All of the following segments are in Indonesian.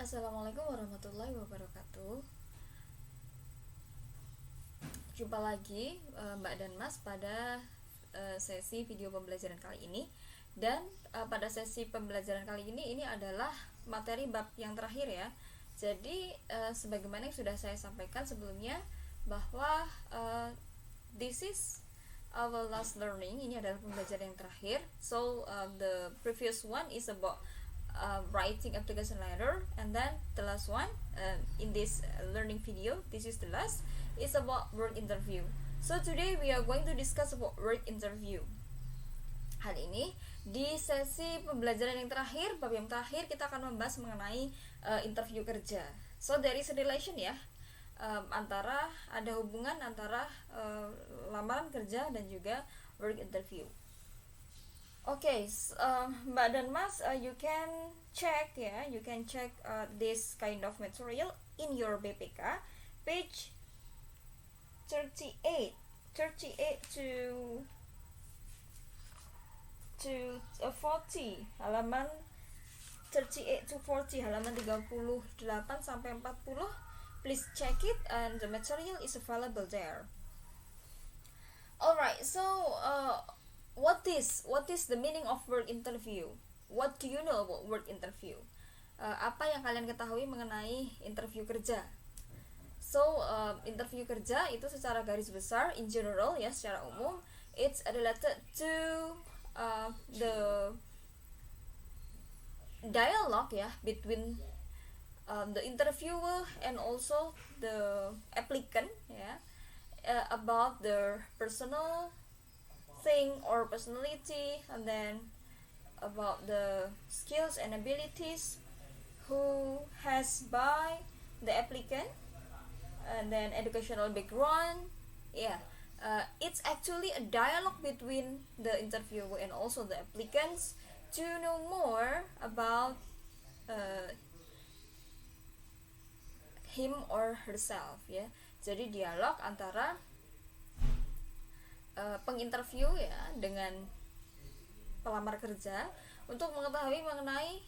Assalamualaikum warahmatullahi wabarakatuh. Jumpa lagi Mbak dan Mas pada sesi video pembelajaran kali ini. Dan pada sesi pembelajaran kali ini adalah materi bab yang terakhir ya. Jadi sebagaimana yang sudah saya sampaikan sebelumnya bahwa this is our last learning. Ini adalah pembelajaran yang terakhir. So the previous one is about writing application letter, and then the last one in this learning video, this is the last, is about work interview. So today we are going to discuss about work interview. Hari ini di sesi pembelajaran yang terakhir, bab yang terakhir, kita akan membahas mengenai interview kerja. So there is a relation ya, antara ada hubungan antara lamaran kerja dan juga work interview. Okay, Mbak dan Mas, you can check this kind of material in your BPK page 38 to 40, halaman 38 to 40, halaman 38 sampai 40. Please check it, and the material is available there. Alright, so what is the meaning of work interview? What do you know about work interview? Apa yang kalian ketahui mengenai interview kerja? So interview kerja itu secara garis besar, in general ya, secara umum, it's related to the dialogue ya between the interviewer and also the applicant ya, about their personal thing or personality, and then about the skills and abilities who has by the applicant, and then educational background. It's actually a dialogue between the interviewer and also the applicants to know more about him or herself ya. Jadi dialog antara penginterview ya dengan pelamar kerja untuk mengetahui mengenai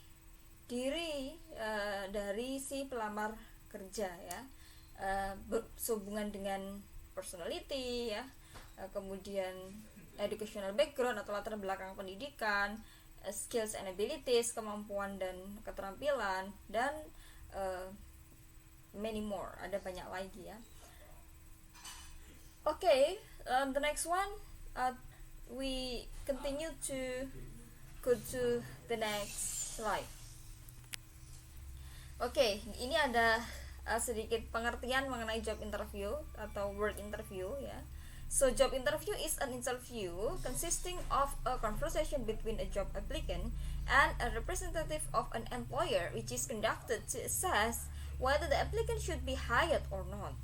diri dari si pelamar kerja ya, berhubungan dengan personality ya, kemudian educational background atau latar belakang pendidikan, skills and abilities, kemampuan dan keterampilan, dan many more, ada banyak lagi ya. Okay, the next one, we continue to go to the next slide. Okay, ini ada sedikit pengertian mengenai job interview atau work interview ya. So job interview is an interview consisting of a conversation between a job applicant and a representative of an employer, which is conducted to assess whether the applicant should be hired or not.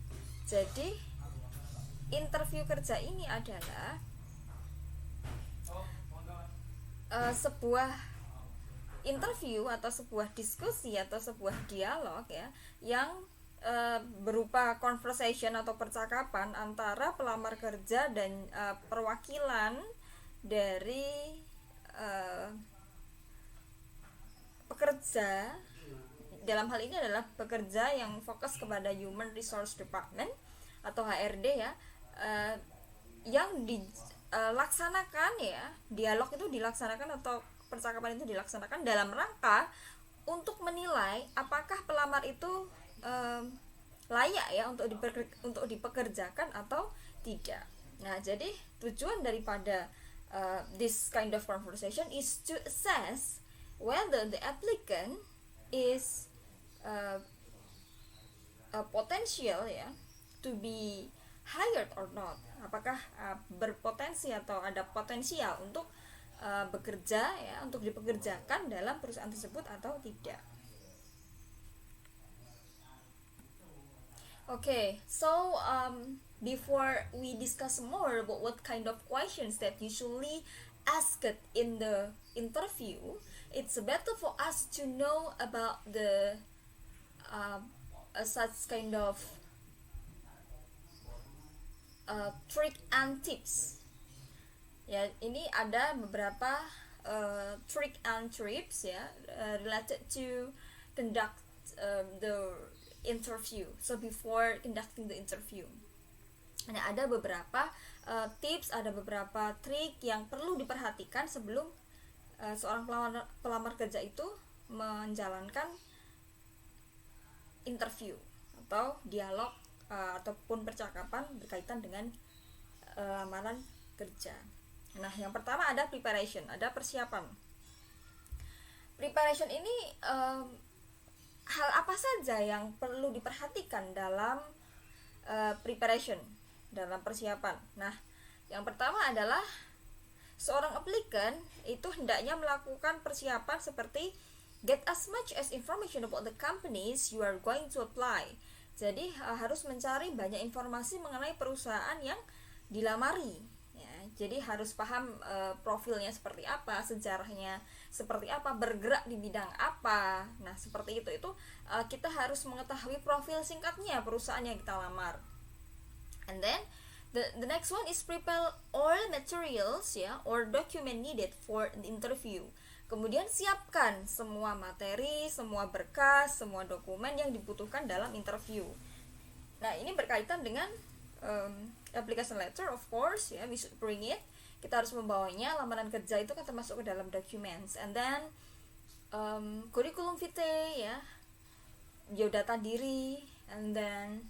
Jadi interview kerja ini adalah sebuah interview atau sebuah diskusi atau sebuah dialog ya, yang berupa conversation atau percakapan antara pelamar kerja dan perwakilan dari pekerja. Dalam hal ini adalah pekerja yang fokus kepada Human Resource Department atau HRD ya, yang dilaksanakan ya, dialog itu dilaksanakan atau percakapan itu dilaksanakan dalam rangka untuk menilai apakah pelamar itu layak ya untuk dipekerjakan atau tidak. Nah, jadi tujuan daripada this kind of conversation is to assess whether the applicant is potential ya to be hired or not. Apakah berpotensi atau ada potensial untuk bekerja ya, untuk dipekerjakan dalam perusahaan tersebut atau tidak. Okay, so before we discuss more about what kind of questions that usually asked in the interview, it's better for us to know about the such kind of trick and tips. Ya, ini ada beberapa trick and tips ya, related to conduct the interview, so before conducting the interview. Nah, ada beberapa tips, ada beberapa trik yang perlu diperhatikan sebelum seorang pelamar kerja itu menjalankan interview atau dialog ataupun percakapan berkaitan dengan lamaran kerja. Nah, yang pertama ada preparation, ada persiapan. Preparation ini hal apa saja yang perlu diperhatikan dalam preparation, dalam persiapan. Nah, yang pertama adalah seorang applicant itu hendaknya melakukan persiapan seperti get as much as information about the companies you are going to apply. Jadi harus mencari banyak informasi mengenai perusahaan yang dilamari. Ya, jadi harus paham profilnya seperti apa, sejarahnya seperti apa, bergerak di bidang apa. Nah, seperti itu kita harus mengetahui profil singkatnya perusahaan yang kita lamar. And then the next one is prepare all materials or document needed for the interview. Kemudian siapkan semua materi, semua berkas, semua dokumen yang dibutuhkan dalam interview. Nah, ini berkaitan dengan application letter, of course, we should bring it. Kita harus membawanya. Lamaran kerja itu kan termasuk ke dalam documents. And then curriculum vitae, biodata diri, and then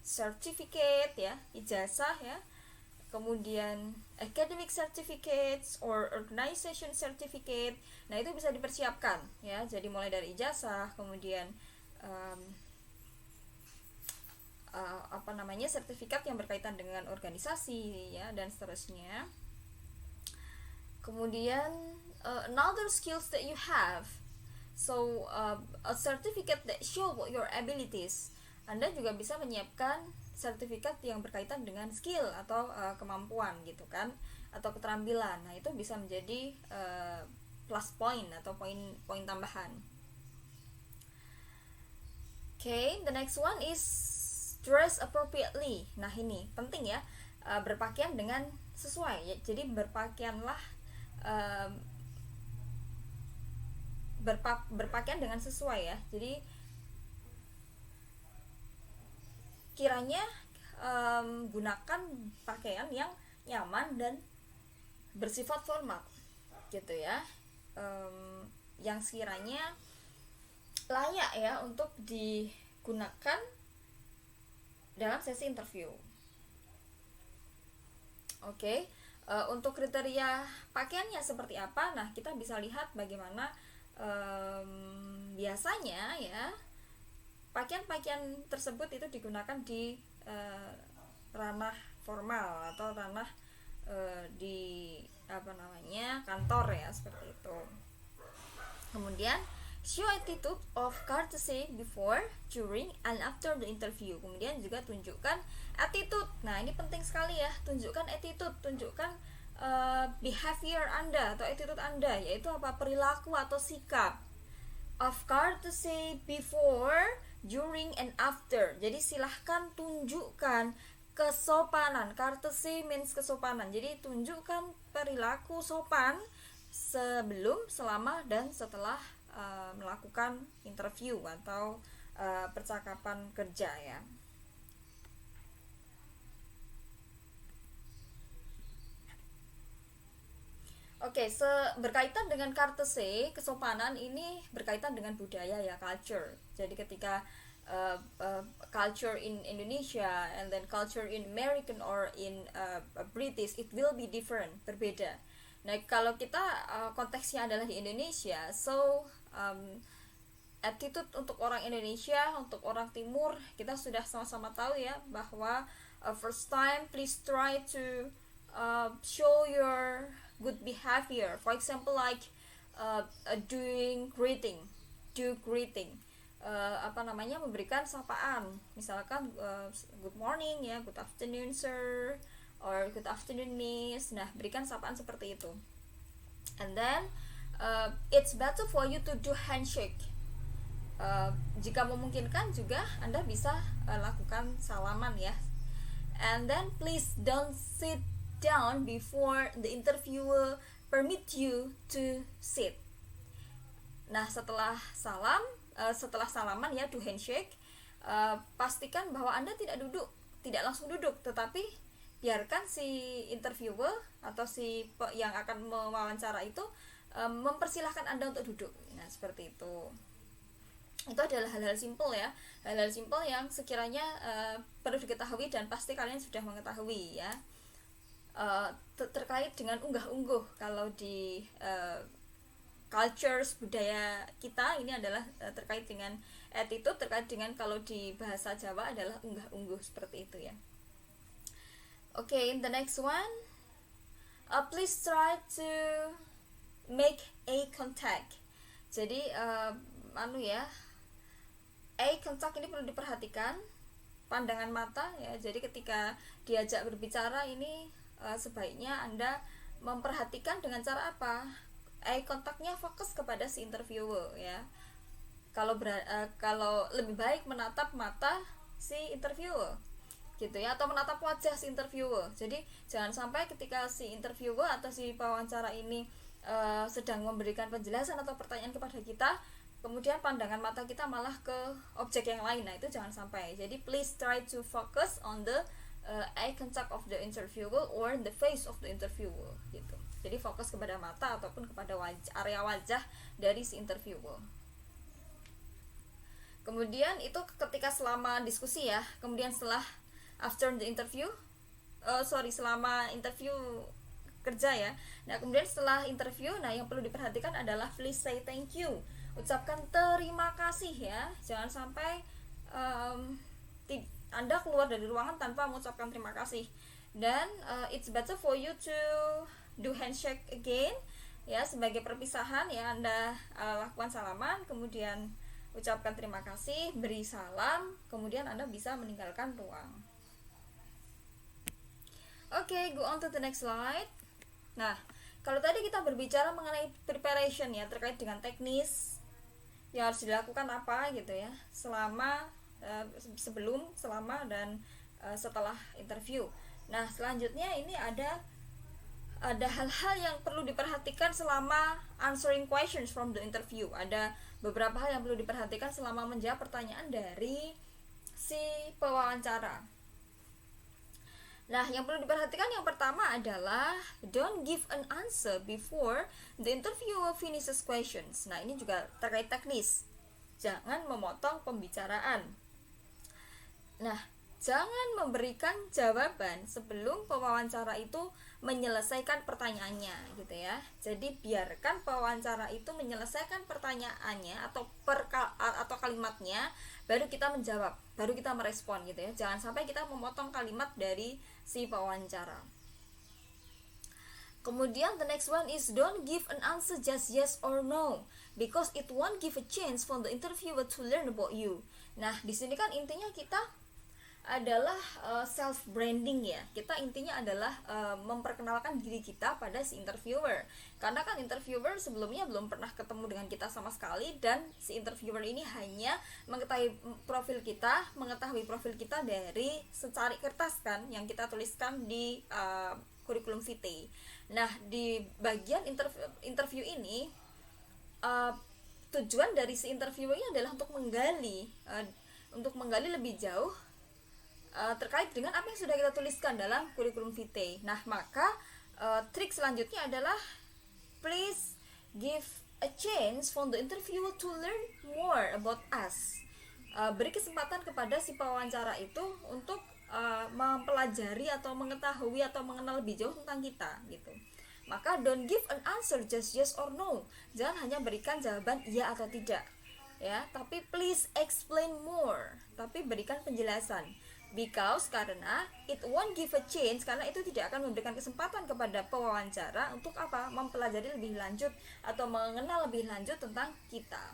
certificate, ijazah, kemudian academic certificates or organization certificate. Nah, itu bisa dipersiapkan, jadi mulai dari ijazah, kemudian sertifikat yang berkaitan dengan organisasi, dan seterusnya. Kemudian another skills that you have, so a certificate that show your abilities. Anda juga bisa menyiapkan sertifikat yang berkaitan dengan skill atau kemampuan gitu kan, atau keterampilan. Nah, itu bisa menjadi plus point atau poin tambahan. Okay, the next one is dress appropriately. Nah, ini penting ya, berpakaian dengan sesuai ya. Jadi berpakaianlah berpakaian dengan sesuai ya. Jadi kiranya gunakan pakaian yang nyaman dan bersifat formal gitu ya, yang sekiranya layak ya untuk digunakan dalam sesi interview. Oke. Untuk kriteria pakaiannya seperti apa? Nah, kita bisa lihat bagaimana biasanya ya pakaian-pakaian tersebut itu digunakan di ranah formal atau ranah di kantor ya, seperti itu. Kemudian show attitude of courtesy before, during, and after the interview. Kemudian juga tunjukkan attitude. Nah, ini penting sekali ya, tunjukkan attitude, tunjukkan behavior Anda atau attitude Anda, yaitu apa? Perilaku atau sikap. Of courtesy before, during, and after. Jadi silahkan tunjukkan kesopanan. Courtesy means kesopanan. Jadi tunjukkan perilaku sopan sebelum, selama, dan setelah melakukan interview atau percakapan kerja ya. Oke, berkaitan dengan courtesy, kesopanan ini berkaitan dengan budaya ya, culture. Jadi ketika culture in Indonesia and then culture in American or in British, it will be different, berbeda. Nah, kalau kita konteksnya adalah di Indonesia, so attitude untuk orang Indonesia, untuk orang Timur, kita sudah sama-sama tahu ya bahwa first time please try to show your good behavior. For example, like doing greeting, memberikan sapaan. Misalkan good morning ya, good afternoon sir, or good afternoon miss. Nah, berikan sapaan seperti itu. And then it's better for you to do handshake. Jika memungkinkan juga Anda bisa lakukan salaman ya. And then please don't sit down before the interviewer permit you to sit. Nah, setelah salam setelah salaman ya, do handshake, pastikan bahwa Anda tidak langsung duduk, tetapi biarkan si interviewer atau yang akan mewawancara itu mempersilahkan Anda untuk duduk. Nah, seperti itu. Itu adalah hal-hal simpel ya, hal-hal simpel yang sekiranya perlu diketahui dan pasti kalian sudah mengetahui ya. Terkait dengan unggah-ungguh, kalau di cultures budaya kita ini adalah terkait dengan attitude, terkait dengan kalau di bahasa Jawa adalah unggah-ungguh, seperti itu ya. Okay, the next one, please try to make eye contact. Jadi eye contact ini perlu diperhatikan, pandangan mata ya. Jadi ketika diajak berbicara ini sebaiknya Anda memperhatikan dengan cara apa? Eye contactnya fokus kepada si interviewer ya. Kalau lebih baik menatap mata si interviewer gitu ya, atau menatap wajah si interviewer. Jadi jangan sampai ketika si interviewer atau si pewawancara ini sedang memberikan penjelasan atau pertanyaan kepada kita, kemudian pandangan mata kita malah ke objek yang lain. Nah, itu jangan sampai. Jadi please try to focus on the eye contact of the interviewer or the face of the interviewer gitu. Jadi fokus kepada mata ataupun kepada area wajah dari si interviewer. Kemudian itu ketika selama diskusi ya. Kemudian selama interview kerja ya. Nah, kemudian setelah interview, yang perlu diperhatikan adalah please say thank you. Ucapkan terima kasih ya. Jangan sampai Anda keluar dari ruangan tanpa mengucapkan terima kasih. Dan it's better for you to do handshake again ya, sebagai perpisahan ya. Anda lakukan salaman, kemudian ucapkan terima kasih, beri salam, kemudian Anda bisa meninggalkan ruang. Go on to the next slide. Nah, kalau tadi kita berbicara mengenai preparation ya, terkait dengan teknis yang harus dilakukan apa gitu ya, sebelum, selama, dan setelah interview. Nah, selanjutnya ini ada hal-hal yang perlu diperhatikan selama answering questions from the interview. Ada beberapa hal yang perlu diperhatikan selama menjawab pertanyaan dari si pewawancara. Nah, yang perlu diperhatikan yang pertama adalah don't give an answer before the interviewer finishes questions. Nah, ini juga terkait teknis. Jangan memotong pembicaraan. Nah, jangan memberikan jawaban sebelum pewawancara itu menyelesaikan pertanyaannya gitu ya. Jadi biarkan pewawancara itu menyelesaikan pertanyaannya atau kalimatnya, baru kita menjawab, baru kita merespon gitu ya. Jangan sampai kita memotong kalimat dari si pewawancara. Kemudian the next one is don't give an answer just yes or no, because it won't give a chance for the interviewer to learn about you. Nah, di sini kan intinya kita adalah self branding ya. Kita intinya adalah memperkenalkan diri kita pada si interviewer. Karena kan interviewer sebelumnya belum pernah ketemu dengan kita sama sekali, dan si interviewer ini hanya mengetahui profil kita dari secari kertas kan yang kita tuliskan di kurikulum vitae. Nah, di bagian interview ini tujuan dari si interviewer ini adalah untuk menggali lebih jauh terkait dengan apa yang sudah kita tuliskan dalam kurikulum vitae. Nah, maka trik selanjutnya adalah please give a chance for the interviewer to learn more about us. Beri kesempatan kepada si pewawancara itu untuk mempelajari atau mengetahui atau mengenal lebih jauh tentang kita gitu. Maka don't give an answer just yes or no. Jangan hanya berikan jawaban iya atau tidak ya, tapi please explain more. Tapi berikan penjelasan. Karena it won't give a chance, karena itu tidak akan memberikan kesempatan kepada pewawancara untuk apa? Mempelajari lebih lanjut atau mengenal lebih lanjut tentang kita.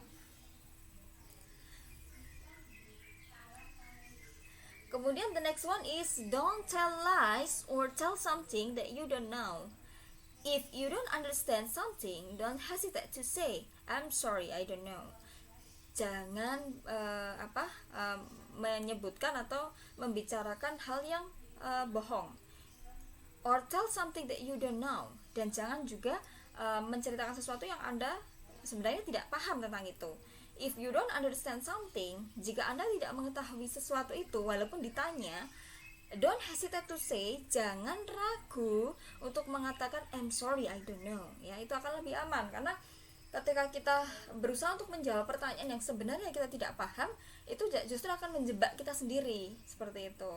Kemudian the next one is don't tell lies or tell something that you don't know. If you don't understand something, don't hesitate to say, I'm sorry, I don't know. Jangan menyebutkan atau membicarakan hal yang bohong, or tell something that you don't know. Dan jangan juga menceritakan sesuatu yang Anda sebenarnya tidak paham tentang itu. if you don't understand something, jika Anda tidak mengetahui sesuatu itu walaupun ditanya, don't hesitate to say, jangan ragu untuk mengatakan I'm sorry I don't know. Ya, itu akan lebih aman karena ketika kita berusaha untuk menjawab pertanyaan yang sebenarnya kita tidak paham, itu justru akan menjebak kita sendiri, seperti itu.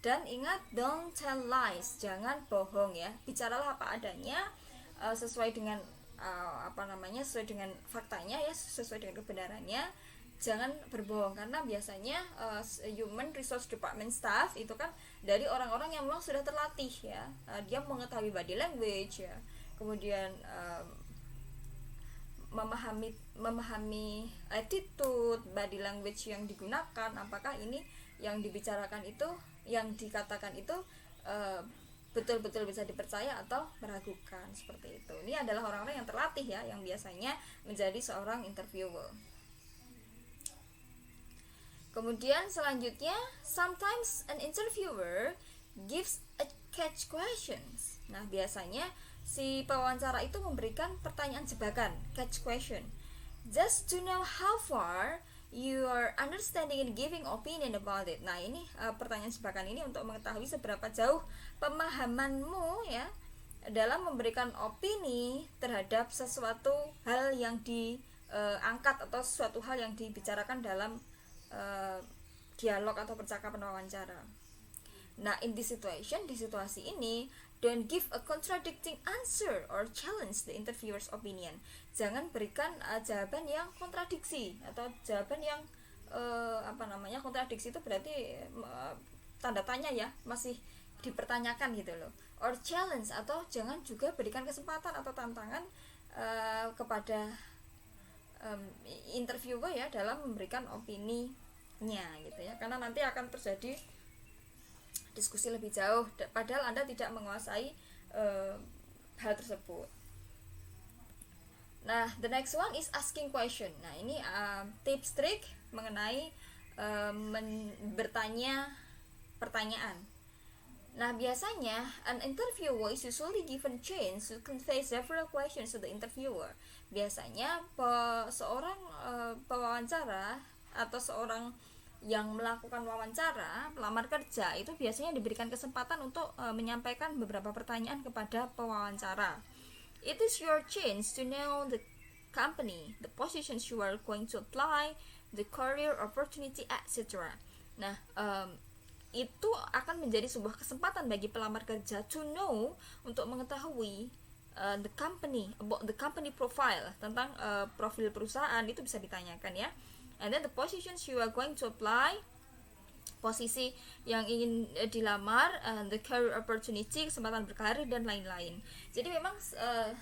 Dan ingat, don't tell lies, jangan bohong ya. Bicaralah apa adanya, sesuai dengan sesuai dengan faktanya ya, sesuai dengan kebenarannya. Jangan berbohong karena biasanya human resource department staff itu kan dari orang-orang yang memang sudah terlatih ya. Dia mengetahui body language ya. Kemudian memahami attitude, body language yang digunakan, apakah ini yang dibicarakan itu, yang dikatakan itu betul-betul bisa dipercaya atau meragukan, seperti itu. Ini adalah orang-orang yang terlatih ya, yang biasanya menjadi seorang interviewer. Kemudian selanjutnya, sometimes an interviewer gives a catch questions. Nah, biasanya si pewawancara itu memberikan pertanyaan jebakan, catch question, just to know how far you are understanding and giving opinion about it. Nah, ini pertanyaan jebakan ini untuk mengetahui seberapa jauh pemahamanmu ya dalam memberikan opini terhadap sesuatu hal yang diangkat atau sesuatu hal yang dibicarakan dalam dialog atau percakapan wawancara. Nah, in this situation, di situasi ini, don't give a contradicting answer or challenge the interviewer's opinion. Jangan berikan jawaban yang kontradiksi atau jawaban yang kontradiksi itu berarti tanda tanya ya, masih dipertanyakan gitu loh. Or challenge, atau jangan juga berikan kesempatan atau tantangan kepada interviewer ya dalam memberikan opininya gitu ya, karena nanti akan terjadi diskusi lebih jauh padahal Anda tidak menguasai hal tersebut. Nah, the next one is asking question. Nah, ini tips trik mengenai bertanya pertanyaan. Nah, biasanya an interviewer is usually given chance to convey several questions to the interviewer. Biasanya seorang pewawancara atau seorang yang melakukan wawancara, pelamar kerja itu biasanya diberikan kesempatan untuk menyampaikan beberapa pertanyaan kepada pewawancara. It is your chance to know the company, the positions you are going to apply, the career opportunity, etc. Nah, itu akan menjadi sebuah kesempatan bagi pelamar kerja to know, untuk mengetahui the company, about the company profile, tentang profil perusahaan itu bisa ditanyakan ya. And then the positions you are going to apply, posisi yang ingin dilamar, the career opportunity, kesempatan berkarir dan lain-lain. Jadi memang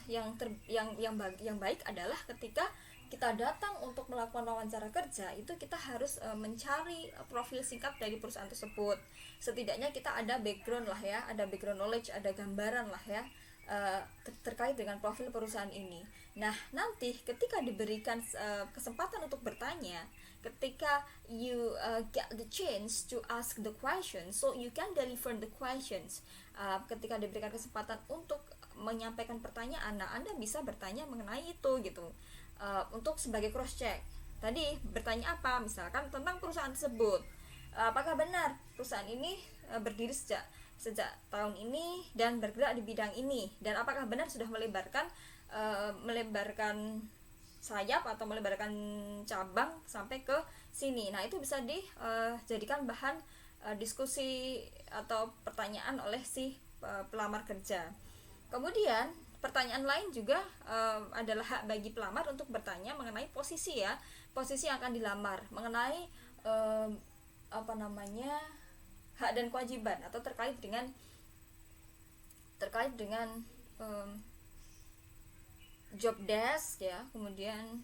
yang baik adalah ketika kita datang untuk melakukan wawancara kerja, itu kita harus mencari profil singkat dari perusahaan tersebut. Setidaknya kita ada background lah ya, ada background knowledge, ada gambaran lah ya terkait dengan profil perusahaan ini. Nah, nanti ketika diberikan kesempatan untuk bertanya, ketika you get the chance to ask the question, so you can deliver the questions. Ketika diberikan kesempatan untuk menyampaikan pertanyaan, nah Anda bisa bertanya mengenai itu gitu. Untuk sebagai cross check, tadi bertanya apa, misalkan tentang perusahaan tersebut, apakah benar perusahaan ini berdiri sejak tahun ini dan bergerak di bidang ini, dan apakah benar sudah melebarkan sayap atau melebarkan cabang sampai ke sini. Nah, itu bisa dijadikan bahan diskusi atau pertanyaan oleh si pelamar kerja. Kemudian pertanyaan lain juga adalah hak bagi pelamar untuk bertanya mengenai posisi ya, posisi yang akan dilamar, mengenai hak dan kewajiban atau terkait dengan job desk ya, kemudian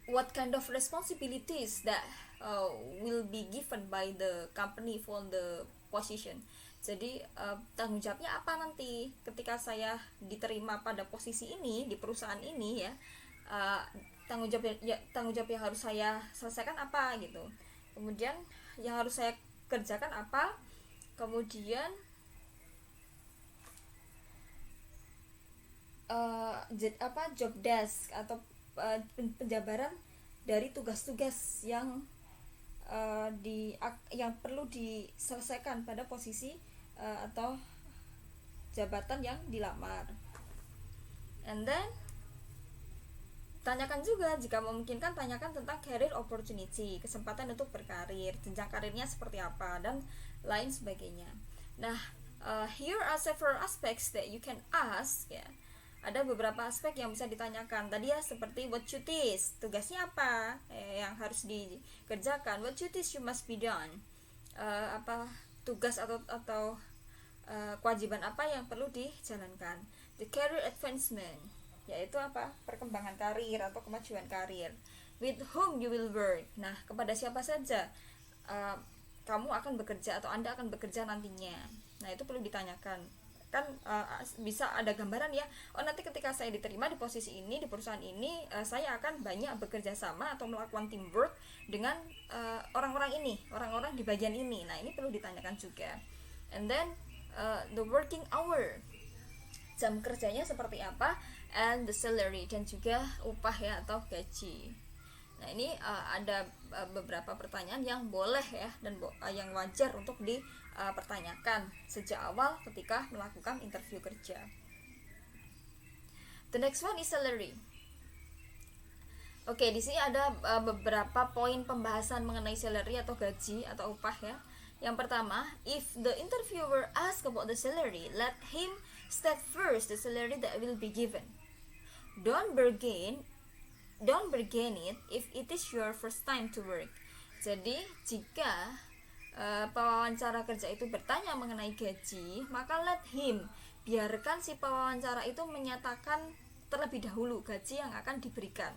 what kind of responsibilities that will be given by the company for the position. Jadi tanggung jawabnya apa nanti ketika saya diterima pada posisi ini di perusahaan ini ya, tanggung jawab yang harus saya selesaikan apa gitu, kemudian yang harus saya kerjakan apa, kemudian job desk atau penjabaran dari tugas-tugas yang yang perlu diselesaikan pada posisi atau jabatan yang dilamar. And then tanyakan juga, jika memungkinkan tanyakan tentang career opportunity, kesempatan untuk berkarir, jenjang karirnya seperti apa, dan lain sebagainya. Nah, here are several aspects that you can ask ya. Ada beberapa aspek yang bisa ditanyakan tadi ya, seperti what duties, tugasnya apa yang harus dikerjakan, what duties you must be done, tugas atau kewajiban apa yang perlu dijalankan, the career advancement, yaitu perkembangan karir atau kemajuan karir, with whom you will work, nah kepada siapa saja kamu akan bekerja atau Anda akan bekerja nantinya. Nah itu perlu ditanyakan kan, bisa ada gambaran ya, nanti ketika saya diterima di posisi ini, di perusahaan ini, saya akan banyak bekerja sama atau melakukan teamwork dengan orang-orang di bagian ini. Nah ini perlu ditanyakan juga. And then the working hour, jam kerjanya seperti apa, and the salary, dan juga upah ya atau gaji. Nah ini ada beberapa pertanyaan yang boleh ya dan yang wajar untuk dipertanyakan sejak awal ketika melakukan interview kerja. The next one is salary. Oke, di sini ada beberapa poin pembahasan mengenai salary atau gaji atau upah ya. Yang pertama, if the interviewer asks about the salary, let him state first the salary that will be given. Don't bargain it if it is your first time to work. Jadi jika pewawancara kerja itu bertanya mengenai gaji, maka let him, biarkan si pewawancara itu menyatakan terlebih dahulu gaji yang akan diberikan.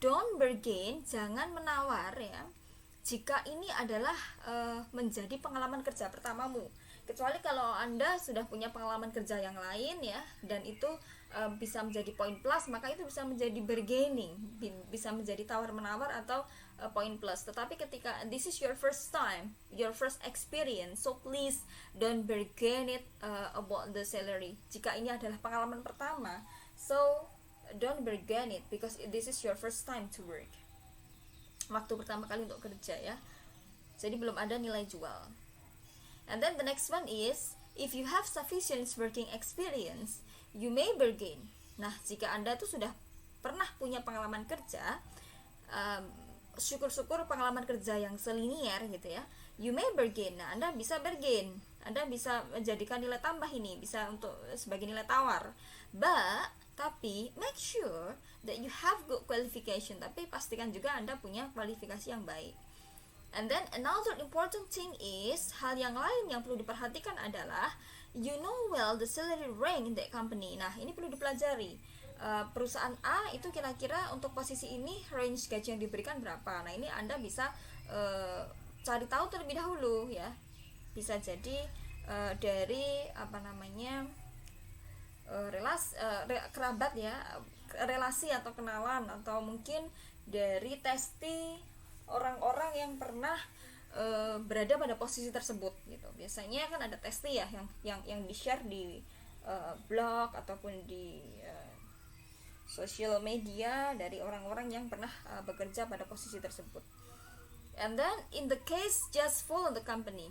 Don't bargain, jangan menawar ya, jika ini adalah menjadi pengalaman kerja pertamamu. Kecuali kalau Anda sudah punya pengalaman kerja yang lain ya, dan itu bisa menjadi poin plus, maka itu bisa menjadi bargaining, bisa menjadi tawar-menawar atau poin plus. Tetapi ketika this is your first time, your first experience, so please don't bargain it about the salary. Jika ini adalah pengalaman pertama, so don't bargain it because this is your first time to work. Waktu pertama kali untuk kerja ya. Jadi belum ada nilai jual. And then the next one is, if you have sufficient working experience, you may bargain. Nah, jika Anda tuh sudah pernah punya pengalaman kerja, syukur-syukur pengalaman kerja yang selinier gitu ya, you may bargain. Nah, Anda bisa bargain. Anda bisa menjadikan nilai tambah ini, bisa untuk sebagai nilai tawar. Tapi make sure that you have good qualification. Tapi pastikan juga Anda punya kualifikasi yang baik. And then another important thing is, hal yang lain yang perlu diperhatikan adalah, you know well the salary rank in that company. Nah ini perlu dipelajari, perusahaan A itu kira-kira untuk posisi ini range gaji yang diberikan berapa. Nah ini Anda bisa cari tahu terlebih dahulu ya. Bisa jadi dari kerabat ya, relasi atau kenalan, atau mungkin dari testing orang-orang yang pernah berada pada posisi tersebut gitu. Biasanya kan ada testing ya yang di-share di blog ataupun di sosial media dari orang-orang yang pernah bekerja pada posisi tersebut. And then in the case, just follow the company.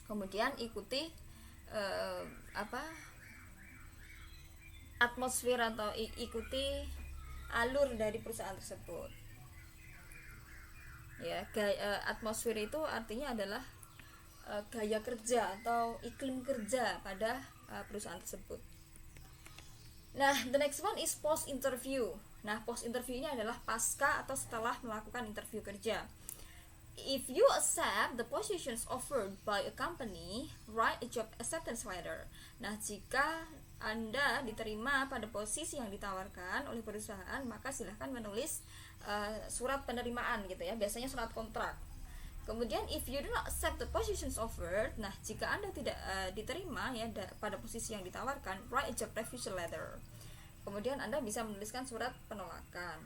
Kemudian ikuti atmosfer atau ikuti alur dari perusahaan tersebut. Ya, atmosfer itu artinya adalah gaya kerja atau iklim kerja pada perusahaan tersebut. Nah, the next one is post interview. Nah, post interview ini adalah pasca atau setelah melakukan interview kerja. If you accept the positions offered by a company, write a job acceptance letter. Nah, jika Anda diterima pada posisi yang ditawarkan oleh perusahaan, maka silahkan menulis surat penerimaan gitu ya, biasanya surat kontrak. Kemudian if you do not accept the positions offered, nah jika Anda tidak diterima ya pada posisi yang ditawarkan, write a job refusal letter. Kemudian Anda bisa menuliskan surat penolakan.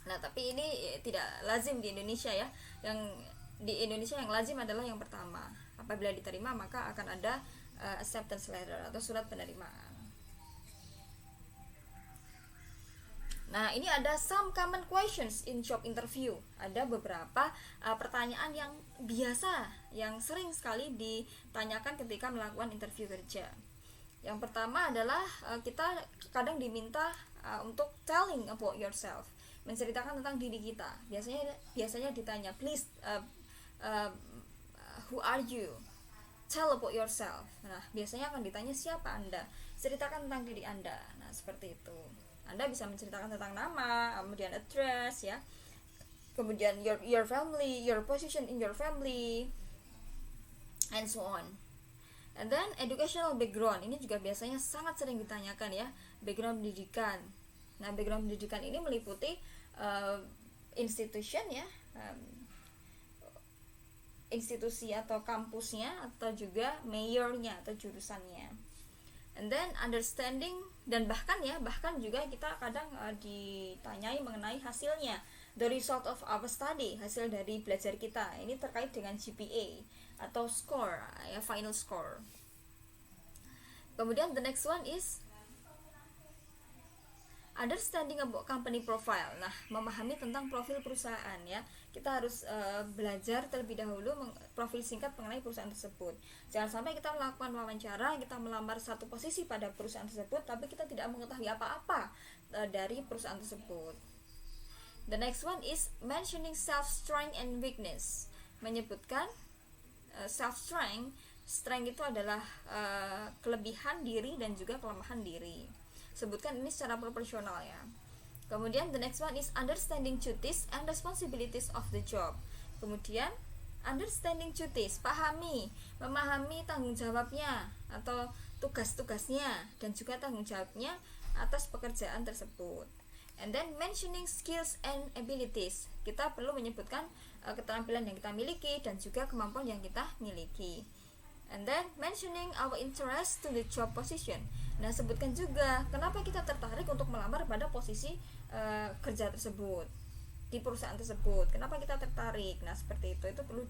Nah tapi ini tidak lazim di Indonesia ya. Yang di Indonesia yang lazim adalah yang pertama. Apabila diterima maka akan ada acceptance letter atau surat penerimaan. Nah, ini ada some common questions in job interview. Ada beberapa pertanyaan yang biasa, yang sering sekali ditanyakan ketika melakukan interview kerja. Yang pertama adalah kita kadang diminta untuk telling about yourself, menceritakan tentang diri kita. Biasanya ditanya, please who are you? Tell about yourself. Nah, biasanya akan ditanya siapa Anda, ceritakan tentang diri Anda. Nah, seperti itu. Anda bisa menceritakan tentang nama, kemudian address ya, kemudian your family, your position in your family, and so on. And then educational background, ini juga biasanya sangat sering ditanyakan ya, background pendidikan. Nah, background pendidikan ini meliputi institution ya, institusi atau kampusnya, atau juga mayornya atau jurusannya. And then understanding, dan bahkan juga kita kadang ditanyai mengenai hasilnya, the result of our study, hasil dari belajar kita. Ini terkait dengan GPA atau score ya, final score. Kemudian the next one is understanding about company profile. Nah, memahami tentang profil perusahaan ya. Kita harus belajar terlebih dahulu profil singkat mengenai perusahaan tersebut. Jangan sampai kita melakukan wawancara, kita melamar satu posisi pada perusahaan tersebut, tapi kita tidak mengetahui apa-apa dari perusahaan tersebut. The next one is mentioning self strength and weakness. Menyebutkan self strength. Strength itu adalah kelebihan diri dan juga kelemahan diri. Sebutkan ini secara proporsional ya. Kemudian the next one is understanding duties and responsibilities of the job. Kemudian understanding duties, memahami tanggung jawabnya atau tugas-tugasnya dan juga tanggung jawabnya atas pekerjaan tersebut. And then mentioning skills and abilities, kita perlu menyebutkan keterampilan yang kita miliki dan juga kemampuan yang kita miliki. And then mentioning our interest to the job position. Nah, sebutkan juga kenapa kita tertarik untuk melamar pada posisi kerja tersebut di perusahaan tersebut. Kenapa kita tertarik? Nah, seperti itu perlu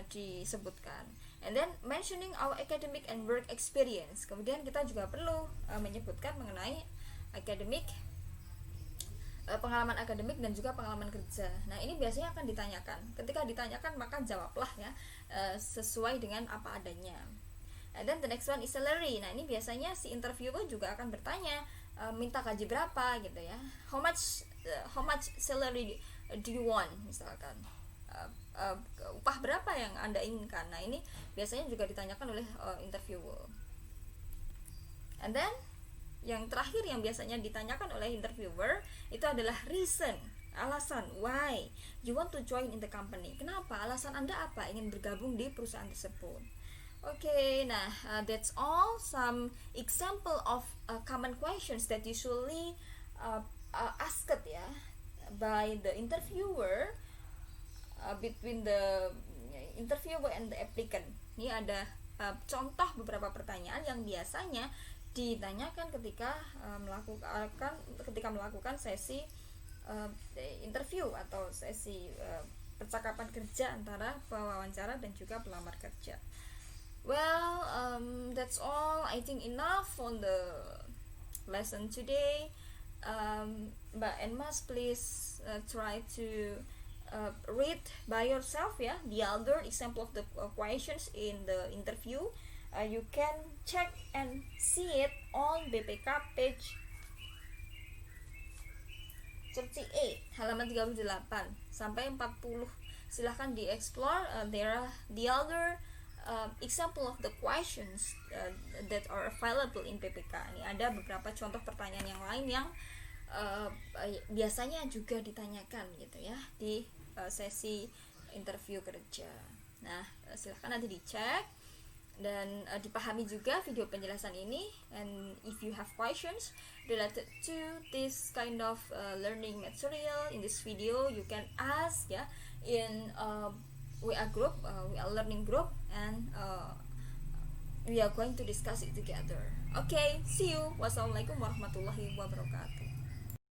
disebutkan. And then mentioning our academic and work experience. Kemudian kita juga perlu menyebutkan mengenai akademik, pengalaman akademik dan juga pengalaman kerja. Nah, ini biasanya akan ditanyakan. Ketika ditanyakan maka jawablah ya sesuai dengan apa adanya. And then the next one is salary. Nah, ini biasanya si interviewer juga akan bertanya minta gaji berapa gitu ya. How much salary do you want misalkan. Upah berapa yang Anda inginkan. Nah, ini biasanya juga ditanyakan oleh interviewer. And then yang terakhir yang biasanya ditanyakan oleh interviewer itu adalah reason, alasan, why you want to join in the company. Kenapa? Alasan Anda apa ingin bergabung di perusahaan tersebut. Okay, nah that's all some example of common questions that usually asked ya by the interviewer between the interviewer and the applicant. Ini ada contoh beberapa pertanyaan yang biasanya ditanyakan ketika melakukan sesi interview atau sesi percakapan kerja antara pewawancara dan juga pelamar kerja. Well, that's all. I think enough on the lesson today. Mbak and Mas, please try to read by yourself ya the other example of the questions in the interview. You can check and see it on BPK page 38 halaman 38 sampai 40. Silahkan di-explore. There are the other example of the questions that are available in PPK. Ini ada beberapa contoh pertanyaan yang lain yang biasanya juga ditanyakan gitu ya di sesi interview kerja. Nah, silahkan nanti dicek dan dipahami juga video penjelasan ini. And if you have questions related to this kind of learning material in this video, you can ask ya in WA group, WA learning group, and we are going to discuss it together. Okay, see you. Wassalamualaikum warahmatullahi wabarakatuh.